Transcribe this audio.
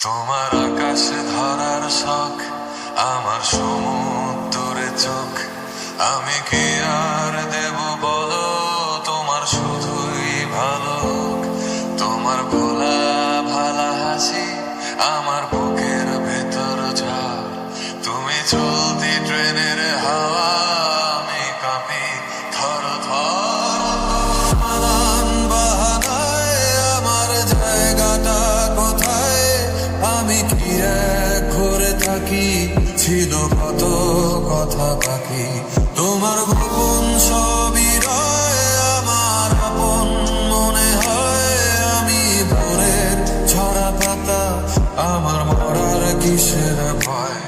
তোমার আকাশে ধরার শখ, আমার সমুদ্রে চোখ। আমি কি আর দেব বলো, তোমার শুধুই ভালো। তোমার ভোলা ভালা হাসি আমার বুকের ভেতর ঝড়। তুমি চলতি ট্রেনের হাওয়া, আমি কাঁপি থর থর। নানান বাহানায় আমার জায়গাটা কোথায়, আমি কি এক ঘুরে থাকি, ছিল কত কথা বাকি। তোমার গোপন ছবি রয় আমার আপন মনে হয়, আমি ভোরের ছড়া পাতা, আমার মরার কিসের ভয়।